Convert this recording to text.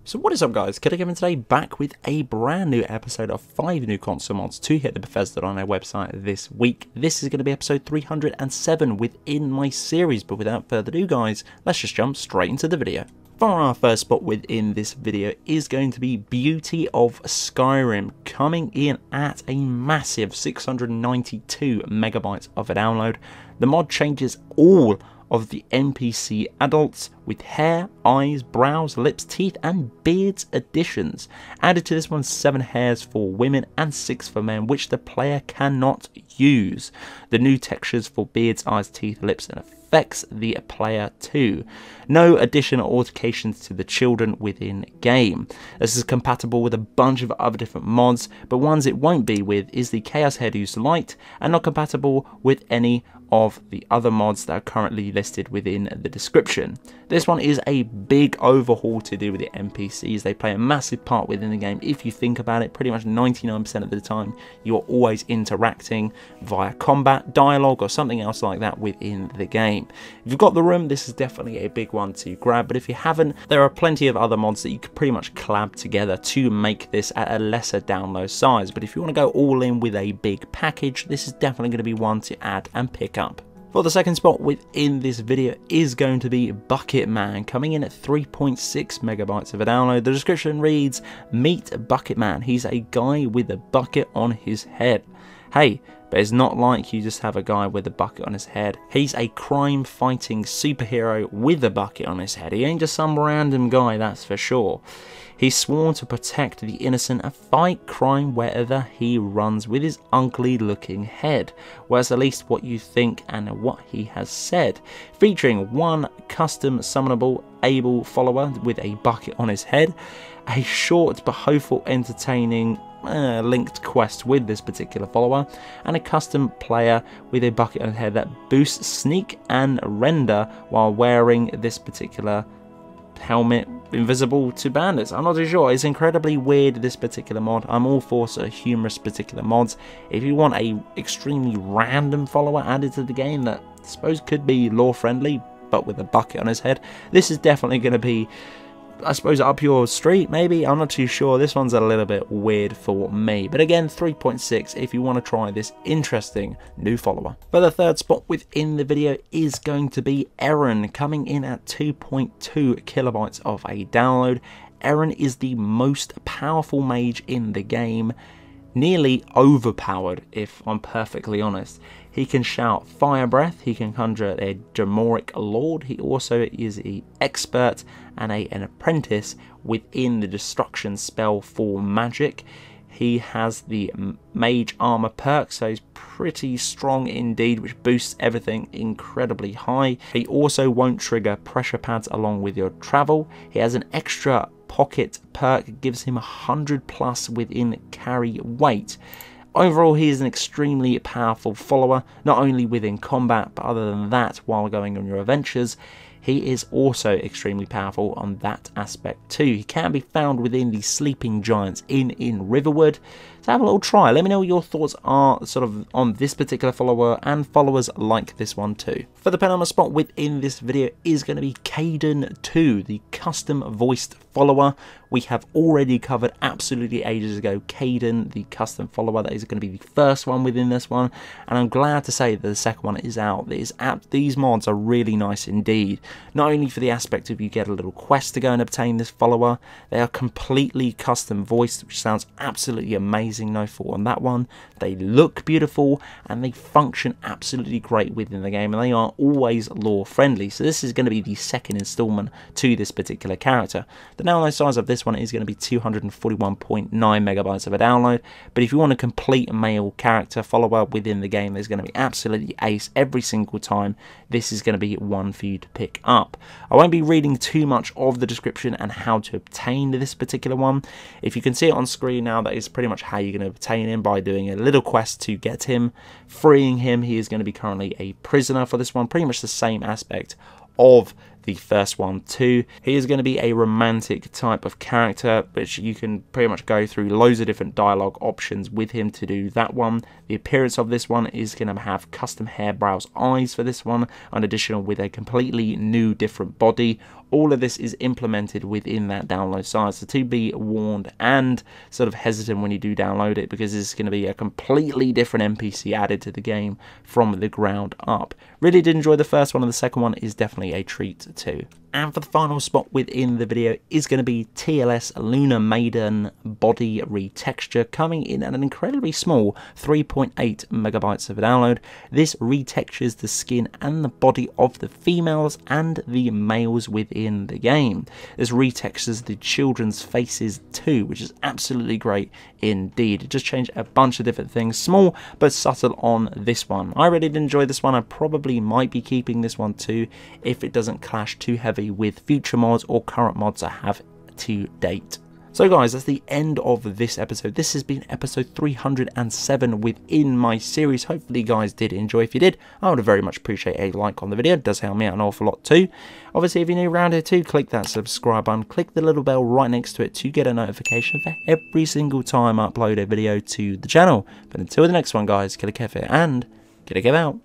So what is up guys, Killerkev today back with a brand new episode of 5 new console mods to hit the Bethesda.net website this week. This is going to be episode 307 within my series, but without further ado guys, let's just jump straight into the video. For our first spot within this video is going to be Beauty of Skyrim, coming in at a massive 692 megabytes of a download. The mod changes all of the NPC adults with hair, eyes, brows, lips, teeth and beards additions. Added to this one 7 hairs for women and 6 for men, which the player cannot use. The new textures for beards, eyes, teeth, lips and affects the player too. No additional altercations to the children within game. This is compatible with a bunch of other different mods, but ones it won't be with is the Chaos Hairdos Light, and not compatible with any of the other mods that are currently listed within the description. This one is a big overhaul to do with the NPCs. They play a massive part within the game. If you think about it, pretty much 99% of the time you are always interacting via combat, dialogue or something else like that within the game. If you've got the room, this is definitely a big one to grab, but if you haven't, there are plenty of other mods that you could pretty much collab together to make this at a lesser download size. But if you want to go all in with a big package, this is definitely going to be one to add and pick up. For the second spot within this video is going to be BUCKETMAN, coming in at 3.6 megabytes of a download. The description reads, meet BUCKETMAN. He's a guy with a bucket on his head. Hey, but it's not like you just have a guy with a bucket on his head. He's a crime-fighting superhero with a bucket on his head. He ain't just some random guy, that's for sure. He's sworn to protect the innocent and fight crime wherever he runs with his ugly-looking head. Well, that's at least what you think and what he has said. Featuring one custom summonable able follower with a bucket on his head, a short but hopeful entertaining linked quest with this particular follower, and a custom player with a bucket on his head that boosts sneak and render while wearing this particular helmet invisible to bandits. I'm not too sure. It's incredibly weird, this particular mod. I'm all for sort of humorous particular mods. If you want a extremely random follower added to the game that I suppose could be lore friendly but with a bucket on his head, this is definitely going to be, I suppose, up your street maybe. I'm not too sure. This one's a little bit weird for me, but again, 3.6 if you want to try this interesting new follower. For the third spot within the video is going to be Eren, coming in at 2.2 kilobytes of a download. Eren is the most powerful mage in the game, nearly overpowered if I'm perfectly honest. He can shout fire breath, he can conjure a Jamoric lord, he also is an expert and an apprentice within the destruction spell for magic. He has the mage armor perk, so he's pretty strong indeed, which boosts everything incredibly high. He also won't trigger pressure pads along with your travel. He has an extra pocket perk, gives him 100 plus within carry weight. Overall, he is an extremely powerful follower, not only within combat, but other than that, while going on your adventures, he is also extremely powerful on that aspect too. He can be found within the Sleeping Giants in Riverwood. So have a little try. Let me know what your thoughts are sort of on this particular follower and followers like this one too. For the penultimate spot within this video is going to be Kaidan 2, the custom voiced follower. We have already covered absolutely ages ago Kaidan, the custom follower. That is going to be the first one within this one, and I'm glad to say that the second one is out. These mods are really nice indeed. Not only for the aspect of you get a little quest to go and obtain this follower, they are completely custom voiced, which sounds absolutely amazing. No fault on that one. They look beautiful and they function absolutely great within the game, and they are always lore friendly. So this is going to be the second installment to this particular character. The download size of this one is going to be 241.9 megabytes of a download, but if you want a complete male character follower within the game, there's going to be absolutely ace every single time. This is going to be one for you to pick up. I won't be reading too much of the description and how to obtain this particular one. If you can see it on screen now, that is pretty much how you're going to obtain him, by doing a little quest to get him, freeing him. He is going to be currently a prisoner for this one, pretty much the same aspect of the first one too. He is going to be a romantic type of character, which you can pretty much go through loads of different dialogue options with him to do that one. The appearance of this one is going to have custom hair, brows, eyes for this one, and additional with a completely new different body all of this is implemented within that download size. So to be warned and sort of hesitant when you do download it, because this is going to be a completely different NPC added to the game from the ground up. Really did enjoy the first one, and the second one is definitely a treat too. And for the final spot within the video is going to be TLSLUNARMAIDEN body retexture, coming in at an incredibly small 3.8 megabytes of a download. This retextures the skin and the body of the females and the males within the game. This retextures the children's faces too, which is absolutely great indeed. It just changed a bunch of different things, small but subtle on this one. I really did enjoy this one. I probably might be keeping this one too if it doesn't clash too heavy with future mods or current mods I have to date. So guys, that's the end of this episode. This has been episode 307 within my series. Hopefully you guys did enjoy. If you did, I would very much appreciate a like on the video. It does help me out an awful lot too. Obviously, if you're new around here too, click that subscribe button. Click the little bell right next to it to get a notification for every single time I upload a video to the channel. But until the next one guys, Killerkev here, and Killerkev out.